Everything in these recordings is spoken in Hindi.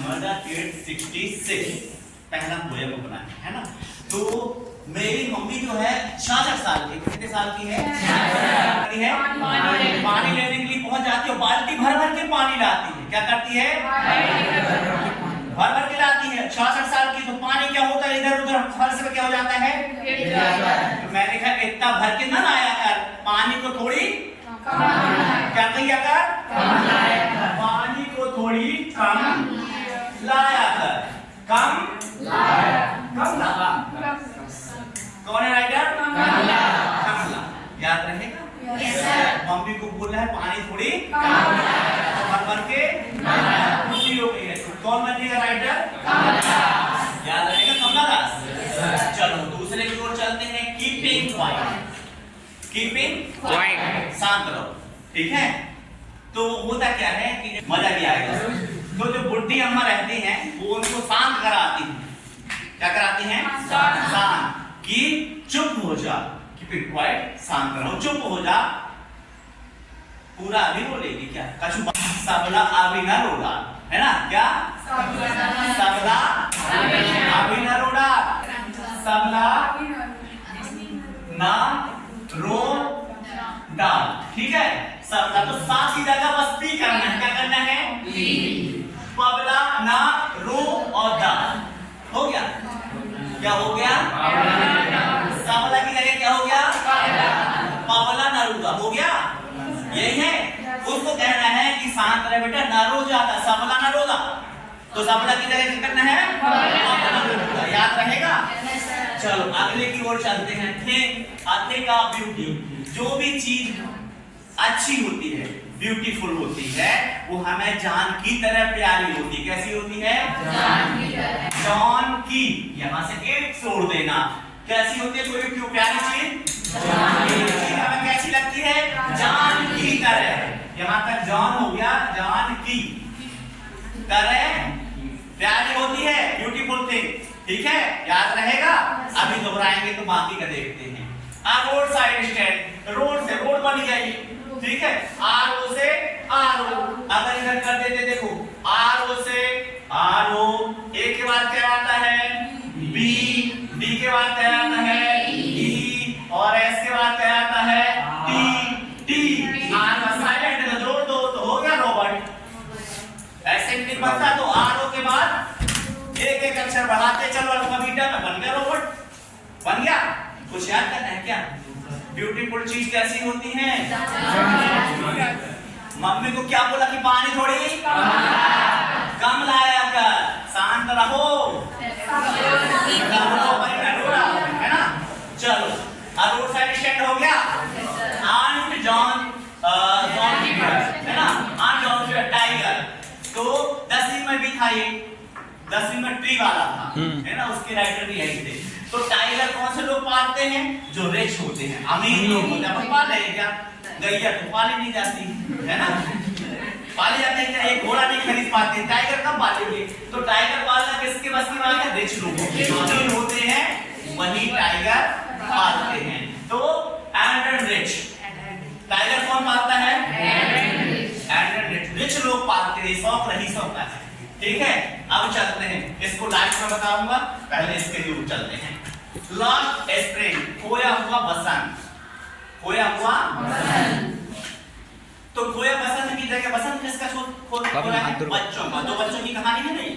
मर्डर किड 66 पहला पोएम अपना है ना। तो मेरी मम्मी जो है 66 साल की, कितने साल की है? 66 है। पानी लेने के लिए पहुंच जाती है, बाल्टी भर भर के पानी लाती है। क्या करती है? भर भर के लाती है। 66 साल की, तो पानी क्या होता है इधर उधर फर्श में क्या हो जाता है? तो मैंने कहा इतना भर के ना लाया कर, पानी को थोड़ी क्या किया कर? पानी को थोड़ी कम लाया कर। कम ला। कौन है राइटर? कमला। याद रहेगा? मम्मी को बोल रहा है पानी थोड़ी भर भर के खुशी हो गई है। कौन बनेगा राइटर? याद रहेगा कमला दास। चलो दूसरे की ओर चलते हैं। Keeping quiet. कीपिंग क्वाइट, शांत रहो। ठीक है। तो होता क्या है कि मजा भी आएगा। तो जो बुढ़ी अम्मा रहती हैं वो उनको शांत कराती हैं। क्या कराती हैं? शांत। कि चुप हो जा, कीप इट क्वाइट, शांत रहो, चुप हो जा। पूरा अभी बोलेगी क्या? कछु सबला अभी न रोड़ा, है ना? क्या? सबला अभी न रोड़ा, सबला ना रो डाल। ठीक है। सबला तो साथ की जगह बस पी करना है। क्या करना है? पबला ना रो और डाल। हो गया? क्या हो गया? सबला की जगह क्या हो गया? पबला ना रोदा हो गया। यही है। उसको कहना है कि शांत रहे बेटा, ना रो जाता, सबला ना रोदा। तो सबला की जगह क्या करना है? पबला ना रोदा। याद रहेगा? चलो अगले की ओर चलते हैं। थे का ब्यूटी। जो भी चीज अच्छी होती है, ब्यूटीफुल होती है, वो हमें जान की तरह प्यारी होती है। कैसी होती है? जान की। यहाँ से एक छोड़ देना। कैसी होती है कोई भी प्यारी चीज? हमें कैसी लगती है? जान की तरह। यहाँ तक जान हो गया। जान की तरह प्यारी होती है, ब्यूटीफुल थिंग। ठीक है, याद रहेगा। अभी दोहराएंगे तो बाकी का देखते हैं। रोड साइड स्टैंड, रोड से रोड बन गई। ठीक है। आर से आर ओ, अगर इधर कर देते देखो, आर ओ से आर ओ, ए के बाद क्या आता है? बी, डी के बाद क्या आता है? ई, और एस के बाद क्या आता है? T, T. आर का साइलेंट है, जोड़ दो तो हो गया रोबोट। ऐसे नहीं बनता, तो आर ओ के बाद एक एक अक्षर बढ़ाते चलो, अल्फाबेट में बन गया रोबोट। बन गया। कुछ याद करना है क्या? ब्यूटीफुल चीज कैसी होती है? मम्मी को क्या बोला कि पानी थोड़ी कम लाया कर, शांत रहो, है ना? चलो अब रोड साइड स्टैंड हो गया। आंट जॉन है ना? Aunt John tiger. तो 10वीं में भी था ये, 10वीं में ट्री वाला था, है ना? उसके राइटर भी यही थे। तो टाइगर कौन से लोग पालते हैं? जो रिच होते हैं, अमीर लोग होते हैं। अपन पाल रहे हैं क्या? गैया तो पाली नहीं जाती, है ना? पाले जाते हैं क्या? एक घोड़ा नहीं खरीद पाते, टाइगर कब पालेंगे? तो टाइगर पालना किसके बस की बात है? रिच लोगों के। अमीर होते हैं वही टाइगर पालते हैं। तो एंड रिच, टाइगर कौन पालता है? एंड रिच, रिच लोग पालते हैं। शौक रही शौक का है। ठीक है। अब चलते हैं, इसको लास्ट में बताऊंगा, पहले इसके लिए चलते हैं। लॉस्ट स्प्रिंग, खोया हुआ बसंत। खोया हुआ बसंत। तो खोया बसंत की जगह बसंत किसका खोया है? बच्चों का। दो बच्चों की कहानी है नहीं,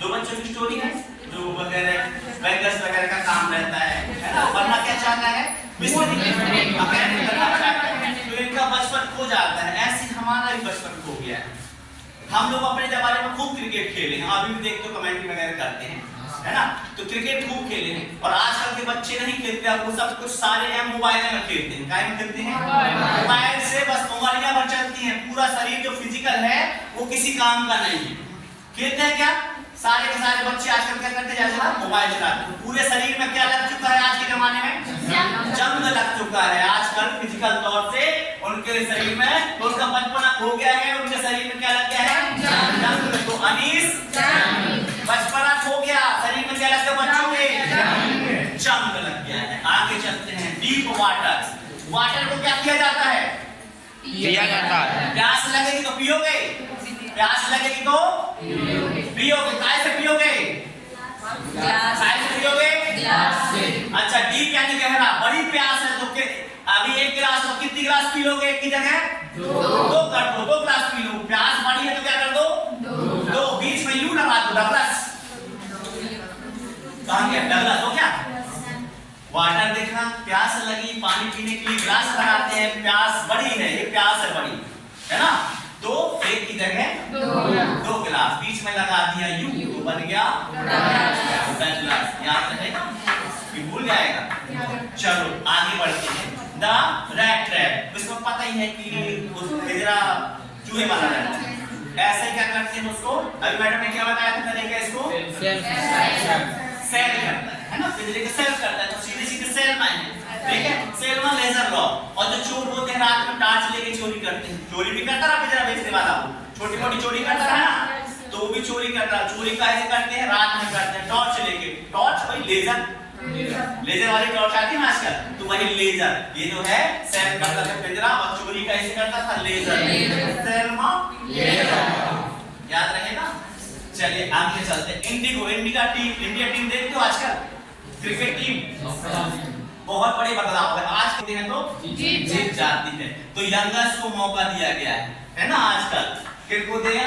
दो बच्चों की स्टोरी है, जो वगैरह बेगर्स वगैरह का काम रहता है ना? बनना क्या चाहता है? मैकेनिक बनना चाहता है। तो इनका बचपन खो जाता है। ऐसे हमारा भी बचपन खो गया है। हम लोग अपने जमाने में खूब क्रिकेट खेले हैं, अभी भी देखते हो कमेंट्री वगैरह करते हैं, है ना? तो क्रिकेट खूब खेले हैं। और आजकल के बच्चे नहीं खेलते, अब वो सब कुछ सारे मोबाइल में खेलते हैं। क्या में खेलते हैं? मोबाइल से बस उंगलियां भर चलती हैं। पूरा शरीर जो फिजिकल है वो किसी काम का नहीं है। खेलते हैं क्या? सारे के सारे बच्चे आजकल क्या करते हैं? मोबाइल चलाते हैं। पूरे शरीर में क्या लग चुका है आज के जमाने में? जंग लग चुका है। आजकल फिजिकल तौर से उनके शरीर में, तो उसका बचपना खो गया है, उनके शरीर में क्या लग गया है? जंग। तो अनीस बचपना खो गया, शरीर में क्या लग गया बच्चों के? जंग लग गया है। आगे चलते हैं। डीप वाटर, वाटर को क्या किया जाता है? पिया जाता है। प्यास लगेगी तो पियोगे, प्यास लगेगी तो पियोगे। यानी गहरा, बड़ी प्यास है तो अभी एक गिलास तो कितनी गिलास पी लोगे एक की जगह? दो कर दो, 2 गिलास पी लो। प्यास बड़ी है तो क्या कर दो? दो। बीच में यू लगा दो, डगलस। कहां गया डगलस? हो क्या? वाटर देखना, प्यास लगी, पानी पीने के लिए गिलास लगाते हैं, प्यास बड़ी है, ये प्यास है बड़ी, है ना? तो एक की जगह 2 गिलास, बीच में लगा दिया यू तो बन गया डगलस। याद रहेगा कि भूल जाएगा? चलो आगे बढ़ते हैं। द रैट ट्रैप, इसको पता ही है कि उस पिंजरा चूहे वाला रहता है। ऐसे क्या करते हैं उसको? अभी मैडम ने क्या बताया था तरीका? इसको सेल करता है ना? पिंजरे के सेल करता है तो सीधे सीधे सेल में है, ठीक है? सेल में लेजर लॉ। और जो चोर होते हैं रात में टार्च लेके चोरी करते हैं, चोरी भी करता रहा पिंजरा बेचने वाला, छोटी मोटी चोरी करता रहा ना, तो वो भी चोरी करता है। चोरी कैसे करते हैं? रात में करते हैं, टॉर्च लेके। टॉर्च भाई लेजर, लेजर वाली टॉर्च आती है ना आजकल, तो वही लेजर। ये जो है सेल करता था पिंजरा और चोरी कैसे करता था? लेजर, सेल में लेजर। याद रहेगा? चलिए आगे चलते हैं। इंडिगो, इंडिया टीम देखते हो आजकल? क्रिकेट टीम बहुत बड़े बदलाव है आज के दिन तो जीत जाती है। तो यंगर्स को मौका दिया गया है ना? आजकल किसको दिया?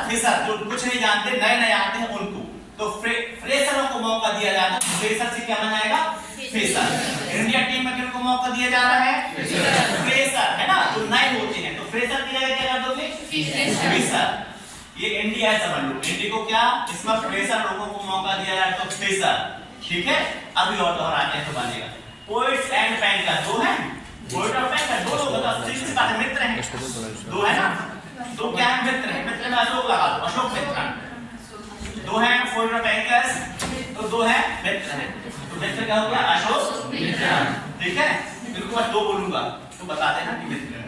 फिशर जो कुछ नहीं जानते, नए नए आते हैं उनको। तो फ्रेशरों को मौका दिया जाता है। फ्रेशर से क्या बन जाएगा? फिशर। इंडिया टीम में किनको मौका दिया जा रहा है? फ्रेशर, है ना? जो नए होते हैं। तो फ्रेशर की जगह क्या कर दोगे? फिशर। ये इंडिया है, समझ लो। इंडिगो क्या? इसमें फ्रेशर लोगों को मौका दिया जाए तो फिशर, ठीक है? अभी और दोहराते हैं तो बनेगा। पोएट्स एंड पेंटर दो हैं, पोएट और पेंटर दो लोग होता है, सीधी बात है, मित्र हैं, दो है ना? दो क्या है? मित्र हैं। मित्र में अशोक लगा दो, अशोक मित्र। दो हैं पोएट और पेंटर्स, तो दो हैं मित्र हैं। तो मित्र क्या हो गया? अशोक मित्र, ठीक है? बिल्कुल मैं दो बोलूंगा तो बता देना कि मित्र है।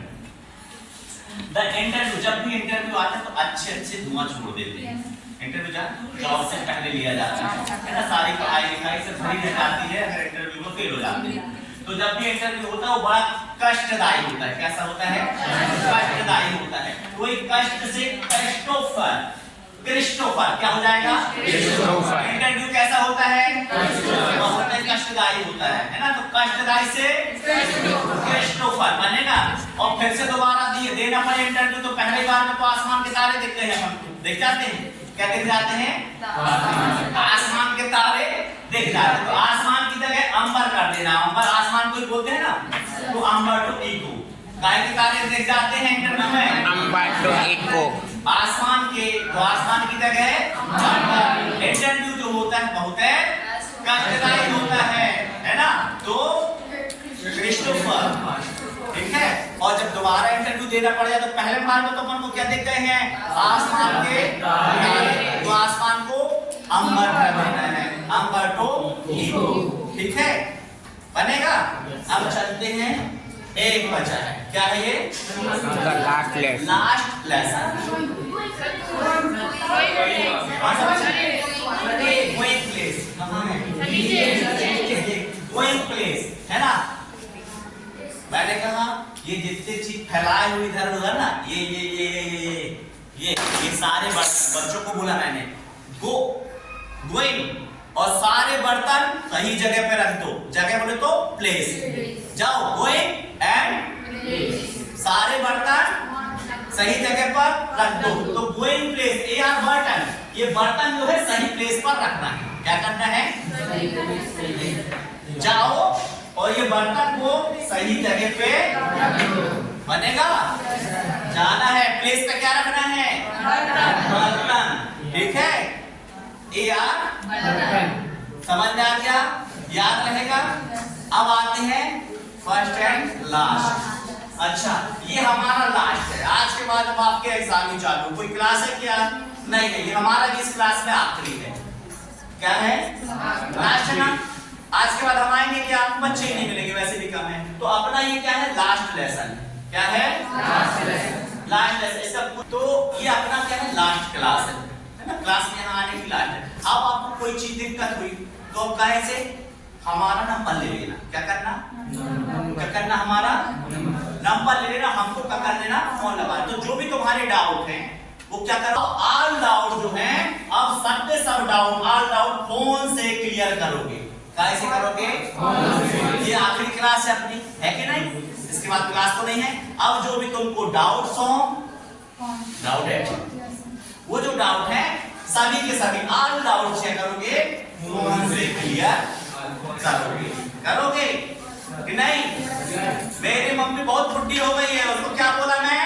द इंटरव्यू, जब भी इंटरव्यू आता है तो अच्छे धुआं छोड़ देते हैं। इंटरव्यू जॉब से पहले लिया जाता है ना? सारी पढ़ाई लिखाई से भरी रह जाती है, अगर इंटरव्यू में फेल हो जाते हैं तो जब भी इंटरव्यू होता है वो बड़ा कष्टदायी होता है। कैसा होता है? कष्टदायी होता है। कोई कष्ट से क्रिस्टोफर क्या हो जाएगा? इंटरव्यू कैसा होता है? बहुत कष्टदायी होता है ना? तो कष्टदायी से क्रिस्टोफर बनेगा। और फिर से दोबारा देना पड़े इंटरव्यू तो पहली बार में तो आसमान के तारे दिखते हैं, हमको दिख जाते हैं। क्या दिख जाते हैं? आसमान के तारे दिख जाते हैं। तो आसमान की जगह अंबर कर देना। अंबर आसमान को बोलते हैं ना, तो अंबर टू इको। काय के तारे दिख जाते हैं इंटरव्यू में? अंबर टू इको। आसमान के, तो आसमान की जगह अंबर। इंटरव्यू जो होता है बहुत कष्टदायी होता है ना? तो क्रिस्टोफर, ठीक है? और जब दोबारा इंटरव्यू देना पड़ जाए तो पहले बार में तो अपन को क्या देखते हैं? आसमान के तारे। तो आसमान को अंबर कर देना है, अंबर टू इको, ठीक है? बनेगा? अब चलते हैं, एक बचा है, क्या है ये? Last lesson. गोइंग प्लेस, है ना? मैंने कहा ये जितने चीज फैलाए हुए इधर उधर ना, ये सारे बच्चों को बोला मैंने गोइंग, और सारे बर्तन सही जगह पे रख दो। जगह बोले तो प्लेस। जाओ गोइंग एंड सारे बर्तन सही जगह पर रख दो। तो गोइंग प्लेस, ए आर बर्तन, ये बर्तन जो है सही प्लेस पर रखना है। क्या करना है? जाओ और ये बर्तन को सही जगह पे बनेगा। जाना है, प्लेस पे क्या रखना है? बर्तन, ठीक है? ए आर समझ में आ गया? याद रहेगा? अब आते हैं फर्स्ट एंड लास्ट। अच्छा, ये हमारा लास्ट है। आज के बाद अब आपके एग्जाम ही चालू। कोई क्लास है क्या? नहीं है, ये हमारा इस क्लास में आखिरी है। क्या है? लास्ट है ना? आज के बाद हम आएंगे क्या? बच्चे ही नहीं मिलेंगे, वैसे भी कम है। तो अपना ये क्या है? Last lesson. क्या है? Last lesson. इसका तो ये अपना क्या है? लास्ट क्लास है ना? क्लास में यहाँ आने की लास्ट है। अब आपको कोई चीज दिक्कत हुई तो अब कहे से हमारा नंबर ले लेना। क्या करना? क्या करना? हमारा नंबर ले लेना, हमको क्या कर लेना? फोन लगा। तो जो भी तुम्हारे डाउट हैं वो क्या करो? ऑल डाउट जो है अब सब डाउट ऑल डाउट फोन से क्लियर करोगे। कैसे करोगे? ये आखिरी क्लास है अपनी, है कि नहीं? इसके बाद क्लास तो नहीं है। अब जो भी तुमको डाउट्स हो, डाउट है, वो जो डाउट है सभी के सभी ऑल डाउट चेक करोगे, फोन से क्लियर करोगे कि नहीं? मेरी मम्मी बहुत बुढ़ी हो गई है, उसको क्या बोला मैं?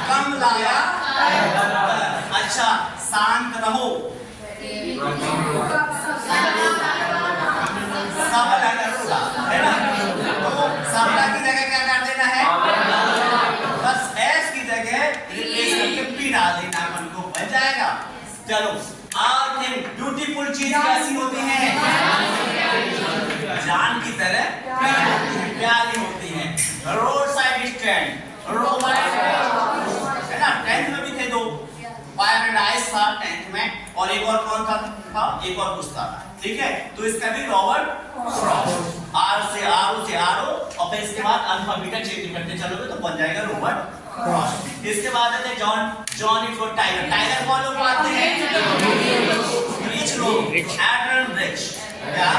कम लाया। अच्छा, शांत रहो। सबला है ना? तो सबला की जगह क्या कर देना है? बस एस की जगह रिप्लेस करके पी डाल देना, मन को बन जाएगा। चलो, और ब्यूटीफुल चीज कैसी होती है? जान की तरह प्यारी होती है। रोड साइड स्टैंड, है ना? 10th में भी थे दो, पैराडाइज था 10th में, और एक और कौन था? एक और कुछ था, ठीक है? तो इसका भी रॉबर्ट फ्रॉस्ट, आर से आर और फिर इसके बाद अल्फाबेट चेंज करते चलोगे तो बन जाएगा रॉबर्ट फ्रॉस्ट। इसके बाद आते जॉन इफ टाइगर। टाइगर कौन लोग आते हैं? रिच लोग, एड्रियन रिच। क्या?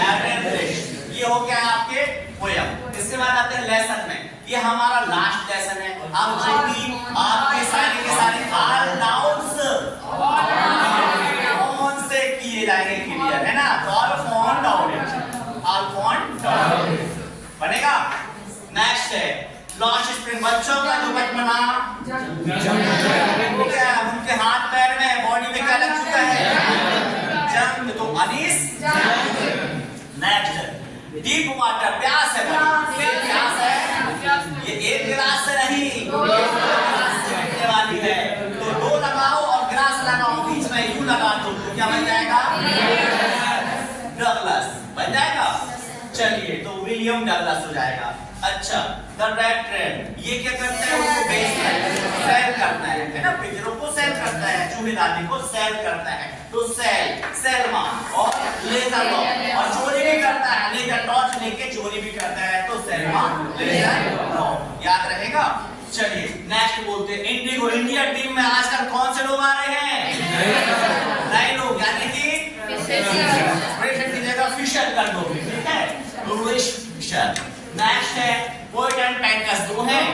Adrian Rich. ये हो गया आपके पोयम। इसके बाद आते हैं लेसन में, ये हमारा लास्ट लेसन है। अब जो भी आपके सारे के सारे ऑल नाउन्स कौन से किए जाएंगे क्लियर, है ना? तो ऑल फोन डाउन बनेगा। नेक्स्ट है लॉस्ट स्प्रिंग, बच्चों का जो बचपना उनके हाथ पैर में बॉडी में क्या लग चुका है? जंग। तो अनीस। नेक्स्ट डीप वाटर, प्यास है, प्यास है, ये एक गिलास से नहीं, दो गिलास से पीने वाली है। तो दो लगाओ और गिलास लगाओ, बीच में यू लगा दो, तो क्या बन जाएगा? डगलस बन जाएगा। चलिए, तो विलियम डगलस हो जाएगा। अच्छा, द रेड ट्रेन, ये क्या करता है? उसको बेचता है, सेल करता है ना? पिंजरों को सेल करता है, चूहेदानी को सेल करता है। तो सेल्मा और लेजर लॉक, और चोरी भी करता है, लेजर टॉर्च लेके चोरी भी करता है, तो सेल्मा लेजर लॉक। याद रहेगा। चलिए नेक्स्ट बोलते हैं इंडिगो। इंडिया टीम में आजकल कौन से लोग आ रहे हैं? नए लोग, यानी कि फिशर की जगह फिशर कर दो, ठीक है? तो फिशर। नेक्स्ट है पोएट एंड पैंकस, दो हैं,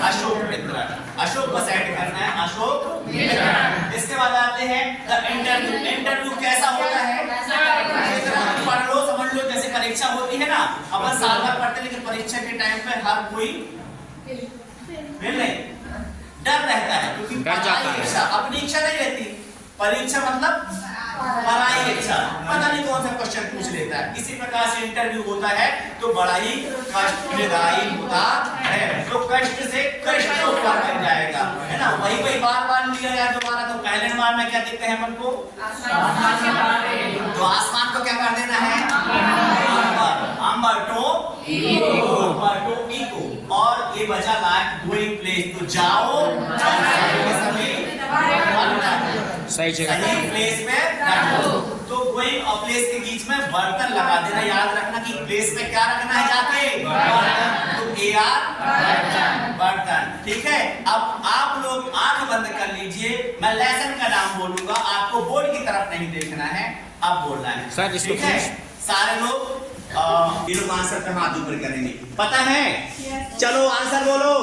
अशोक मित्र। अशोक बस ऐड करना है, अशोक मित्र। इसके बाद आते हैं द इंटरव्यू। इंटरव्यू कैसा होता है? पढ़ लो, समझ लो, जैसे परीक्षा होती है ना, अपन साल भर पढ़ते, लेकिन परीक्षा के टाइम पे हर कोई डर रहता है, क्योंकि अपनी इच्छा नहीं रहती। परीक्षा मतलब पढ़ाई इच्छा, पता नहीं कौन सा क्वेश्चन पूछ लेता है। इसी प्रकार से इंटरव्यू होता है, तो बड़ा ही कष्टदायी होता है। तो कष्ट से कष्ट ऊपर बन जाएगा, है ना? वही बार लिया जाए दोबारा, तो पहले बार में क्या देखते हैं अपन को? तो आसमान को क्या कर देना है? अंबर टू इको। और ये बचा लाइक गोइंग प्लेस, तो जाओ सही जगह, सही प्लेस पे रखो। तो गोइंग और प्लेस के बीच में बर्तन लगा देना। याद रखना कि प्लेस में क्या रखना है जाके? बर्तन। तो एआर बर्तन, ठीक है? अब आप लोग आंख बंद कर लीजिए, मैं लेसन का नाम बोलूंगा, आपको बोर्ड की तरफ नहीं देखना है, अब बोलना है, ठीक है? सारे लोग आंसर पे हाथ ऊपर करेंगे, पता है? चलो आंसर बोलो।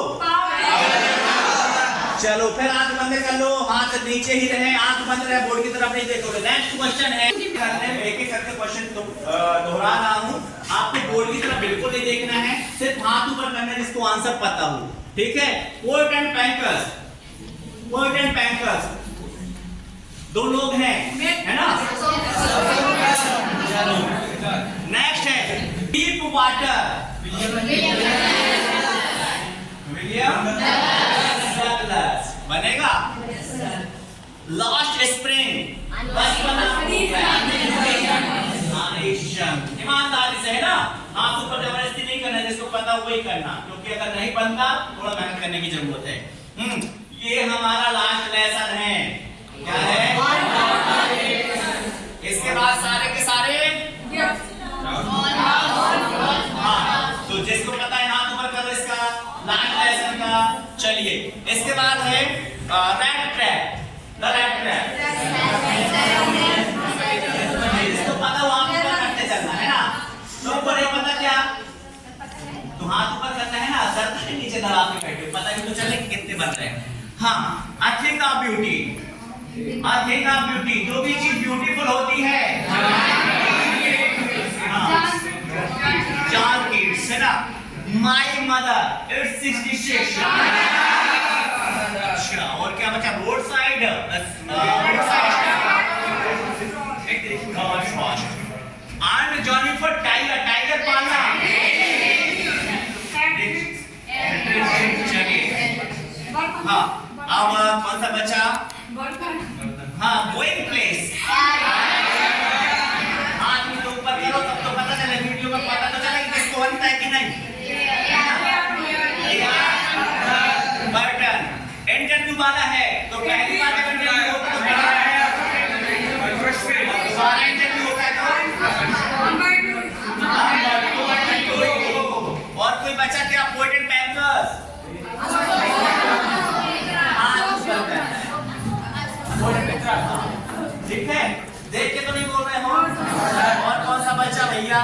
चलो फिर आंख बंद कर लो, हाथ नीचे ही रहे, आंख बंद रहे, बोर्ड की तरफ नहीं देखोगे। नेक्स्ट क्वेश्चन है, एक एक करके क्वेश्चन दोहरा रहा हूं, आपको बोर्ड की तरफ बिल्कुल नहीं देखना है, सिर्फ हाथ ऊपर करना है जिसको आंसर पता हो, ठीक है? पोएट एंड पैंकर्स दो लोग हैं, है ना? चलो नेक्स्ट है डीप वाटर, विलियम डगलस बनेगा। लॉस्ट स्प्रिंग, ईमानदारी से, है ना? हाथ ऊपर जबरदस्ती नहीं करना, जिसको पता वही करना, क्योंकि अगर नहीं बनता थोड़ा मेहनत करने की जरूरत है। ये हमारा लास्ट लेसन है, क्या है? इसके बाद सारे के सारे तो जिसको पता है हाथ ऊपर करो, इसका लास्ट लेसन का। चलिए इसके बाद है रेड ट्रैप। करेक्ट है। इसको पता वहां ऊपर करते चलना है ना। तो ऊपर है पता क्या, तो हाथ ऊपर करना है ना, सर नीचे दबा के बैठे, पता ही तो चले कि कितने बन रहे हैं। हाँ, I think of beauty, I think of beauty, जो भी चीज ब्यूटीफुल होती है, जॉन किड्स है ना, माय मदर इट्स 66। अच्छा, और क्या बचा, road side, road side and जॉनिफर tiger, tiger पालना। चलिए, हाँ, अब कौन सा बचा, हाँ, गोइंग प्लेस। हाथ में तो ऊपर करो तब तो पता चले, वीडियो में पता तो चले कि किसको बनता है कि नहीं। बटन इंटरव्यू वाला है तो पहली बार जब इंटरव्यू होता तो क्या है, सारा इंटरव्यू होता है तो और कोई बचा क्या, पोएट एंड पैंथर्स। ठीक है, देख के तो नहीं बोल रहे हो। और कौन सा बचा भैया,